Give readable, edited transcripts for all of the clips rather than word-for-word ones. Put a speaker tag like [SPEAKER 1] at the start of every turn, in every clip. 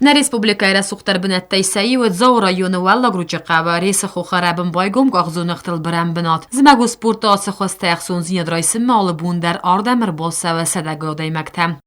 [SPEAKER 1] Na Respublikayra suxtar binattai sayi Zaw rayonu walla gruciqa resa xoxarabın baygom qağzunaqtil biran binat. Zimagu sporta ası xostayaqsun zinyad raysim mağlubun der Ardamir bolsa ve sadagodaymakta.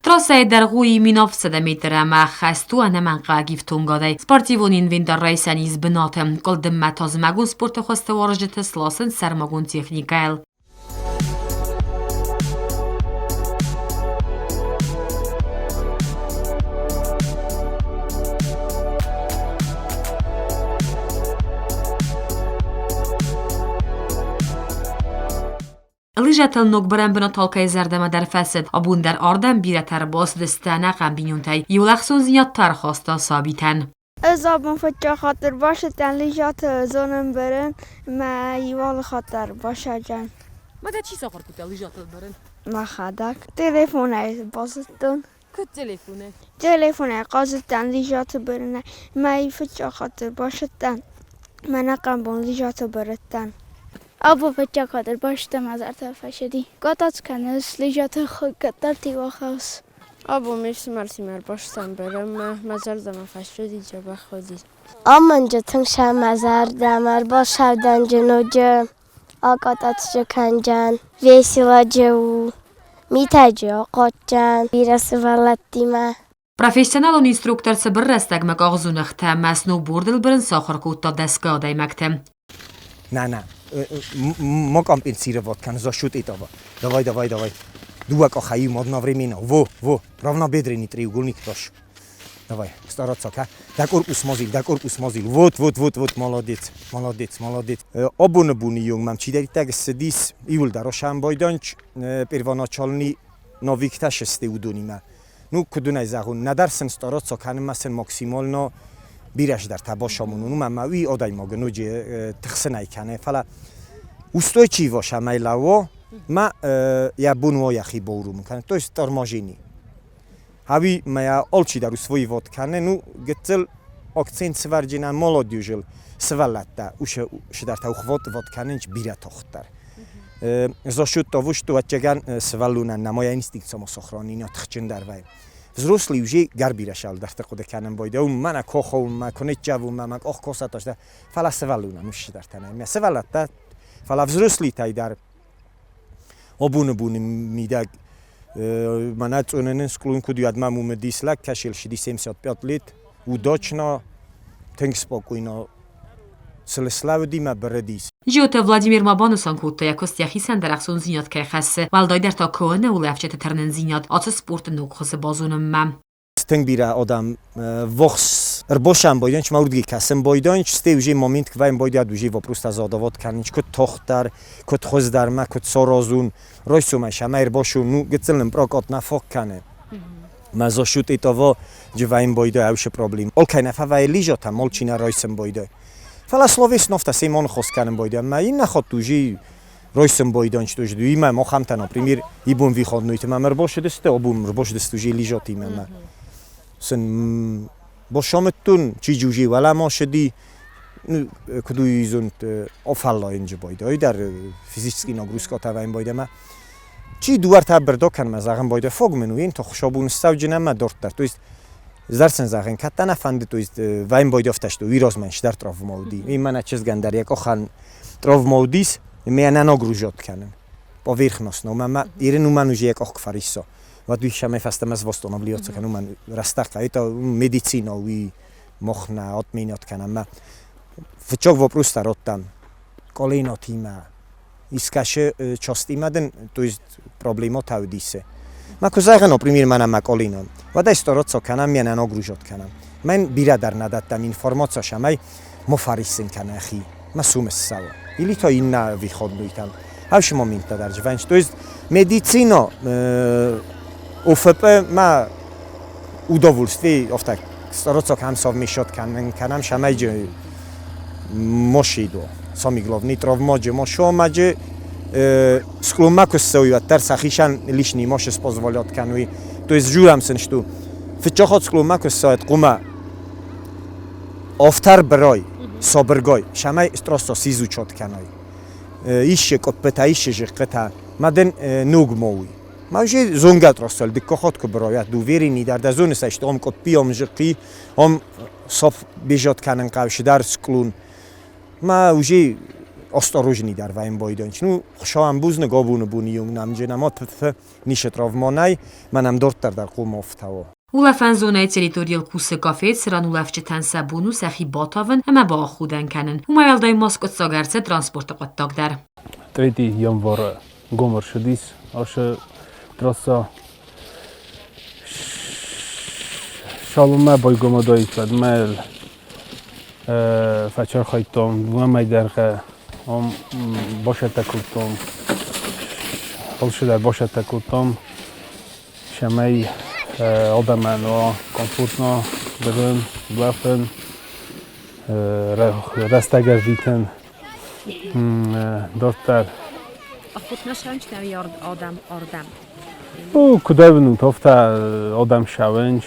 [SPEAKER 1] Trasay در غوی میناف 100 متر ما خستو انمان قاگیف تونگادای سپارتیوونین وین در رایسانیز بناتم قلدم متاز مگون سپورت خواسته وارجت سلاسن سرمگون تکنیکایل. Lyżatel nog برن بنا تالکای زردم در فسد آبون در آردم بیرتر باس دستانه قم بینونتای یولخسون زیاد ترخواستا ثابتن.
[SPEAKER 2] از آبون فتجا خاطر باشه تن لیجات زنم برن ما یوال خاطر باشه جان.
[SPEAKER 1] ما ده چی ساخر کتا لیجاتل برن؟
[SPEAKER 2] ما خداک تلفونه باستون.
[SPEAKER 1] کت تلفونه؟
[SPEAKER 2] تلفونه قاضتن لیجات برن ما فتجا خاطر باشه تن من قم بون لیجات برتن.
[SPEAKER 3] آبو فتجا خاطر باشتم از ارتفاع شدی. قطعت کنس لیجات خود کتر تیوا خواست.
[SPEAKER 2] آبو مرسی مر باشتم برم مزار دم فشردی جبه خودی.
[SPEAKER 4] آمانجا تنگشم مزار دمر باشردن جنوجه آقاتات جکنجن ویسیلا جو میتاجا قطجن بیرس ولدیمه.
[SPEAKER 1] Professional instruktor sabır rastagmak ağzunaqta masnu bordel birin saxır kutta dastgadaymaqta.
[SPEAKER 5] نه ما компенсировать kann за счет этого. Давай. Дуак ахаю модно времена. Во. Равнобедренный треугольник тоже. Давай, стараться, ка. Да корпус мозил. Вот, молодец. Обунбуни юнг мам чидери так сидис иул дарошам бойданч первоначальный новикта шесте удунима. Ну кудунай загун надарсен стараться kann масен максимально بیرش در تباشمون اونم ماوی آدای ماگنوجی تخسنای کنه فلا استوی چی واشه میلاو ما یا بونو یخی بورو میکنه تو است ترماجینی هاوی ما آلچی در سوی وات کنه نو گتل اکسنت سوارجینا مولودیوجل سوالته اوش در تو خوات وات کنه انچ بیره تختر زاشوت تاوش تو وچگان سوالونه نمای اینستیکت سامسخرانی نه تخچن در وای взрослый уже гарбирашал дарта қуда канам бойда у мана кохо ма конечаву мама ох косаташ да фала севалуна муш дартана ме севалата фала взрослый тай дар обунбун мидаг мана цоненен склун кудиад маму медислак кашел 75 лет удачно тенк спокойно Славдима бредис.
[SPEAKER 1] جوت ولادیمیر مابانوسان کوتا یکست یخی سندرخسون زیاد که خسته ولدای در تا کوهنه و لفچت ترنن زیاد آت سپورت نوخس بازونم مم.
[SPEAKER 5] ستنگ بیره آدم وقت باشم بایدن چه موردی کسم بایدن چه استیوجی مومنت که وایم باید دوجی و پروست از آدوات کنن چه کت تختر کت خوز در ما کت سارازون رایسومش همه باشون نو گتلن پراکات نفاق کنه. مزاشوت ایتاوا جوایم باید اوش پرابلم. ال که نفع ویلیجات هم چینه رایسم باید. فلا سلوویس نفت سیمان خواست کنم باید. ما این نخواد توجی رایسم بایدن چه توجی دوی ما خم تنا پریمیر ایبون وی خود نیت ما مرباش دسته آبون مرباش دست توجی لیجاتی ما. سن باشامتون چی جوجی ولی ما شدی کدوی زند آفالا اینجا باید. در فیزیکی نگروسکات وایم باید ما. چی دوار تا بردا کنم از آن باید فوق منوین تا خوشابون استوجنم ما دارت در تویست زرسن زاغن کتن افند تویست وایم باید افتش تو ویراز منش در تراوماودی این من چیز گندر یک آخر تراوماودیس میان نگروجات کنم با ویرخناس نم ما ایران نمانوجی یک آخر فریسا و دوی شما فستم از وستان ابلیات کنم من رستق ایتا مدیسینا وی مخنه آتمینات کنم ما فچاق و پروست راتم کالیناتی ما ایسکاشه چاستی مدن تویست پروبلیمات هودیسه ما کجا نپریمیر منم مکالینم و دستورات سکنم میان نگروجات کنم من بیرادر ندادم اینفورماسیون شمای مفارسین کنه خی مسوم سوا ایلی تا این نوی خود دویتم هاش مومنت در جوانش تویست مدیسینا اوفپ ما udowólstwie oftak staroco kam so mieszot kanam szamajdzie moshidło sami główni trawmodzie moshomadzie sklumakus soju atar sakhishan lishni mosh pozwoliot kanui to jest juram sen sztu فچاخات سکلومه که ساعت قومه آفتر برای سابرگای شمای استراستا سیزو چات کنای ایش کپتا ایش جقتا مدن نوگ موی ماجی زونگت راستال دکخات که برایت دویری نیدر دزون سشت هم کپی هم جقی هم صاف بیجات کنن قوش در سکلون ما وجی استروج نیدر و این بایدان چنو خوشام بوز نگابون بونیوم نمجنمات نیشت راو مانای منم دورت در قوم افتاو
[SPEAKER 1] Улафан зонаи территориал кусы кафет сран улафчатан сабуну сахи батаван ама ба худен канен. Умаялдай Москва цагарце транспорта qottagдар.
[SPEAKER 6] 3 январ гомор шудис, аша трасса шалума байгомадай фадмел фачар хайтом вамай дарга ом бошата кутом холшудар бошата кутом шамай آدمان و کامفورتنا برن بلافن رستگر ویتن دارتر
[SPEAKER 1] خود نشانج نمیارد آدم
[SPEAKER 6] او کدای بنو تافت آدم شونج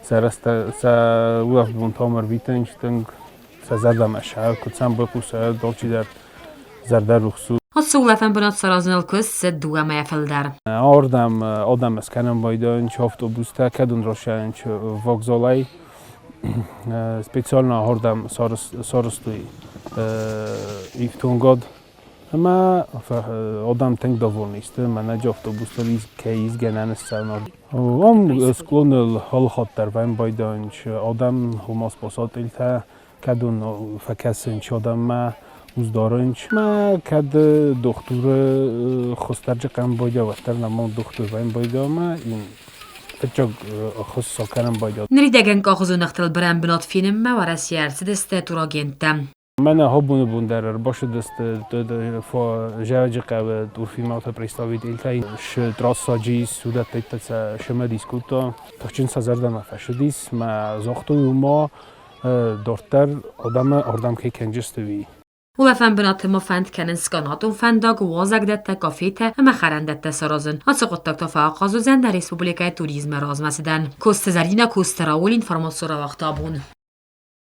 [SPEAKER 6] سرست سوف بون تامر ویتنج تنگ سزدم اشعار کدسم بپوسه دالچی در زرده رخصو
[SPEAKER 1] Hatsa ulafan banat sarazanal köz szed duama efeldar.
[SPEAKER 6] Adam eskenem bajdanč avtobusta, kadun rošanč vokzolaj. Speciálna hordam sarostui i v tom god. Ma Adam tenk dovolnist, menedž avtobusta ke izgenen scenor. On sklonil halhat der vem bajdanč Adam humas posatelte, kadun fekesenč Adam ma uzdorunç ma kad doktor xostarca kan boyda vatar namon doktor vayn boyda ma in çok xos sokaran boyda
[SPEAKER 1] Nridegen kağızınaqtal biran binat film ma varas yersi deste turagentam.
[SPEAKER 6] Mana hobunu bundar başı deste fo jaji qav tur filmata представитель sh trassaji suda tetsa shma diskuto tochin sazardan fashidis ma zoxtu ma dortar adam ke kenjistovi
[SPEAKER 1] Ulafan binat mafand kenen skanatun fandag wazagdette kafete ama xarandette sarazın. Atsaqottak tafa qazuzan der Respublikaya turizme razmasidan. Kostezarina kosteraul informasyora vaqtabun.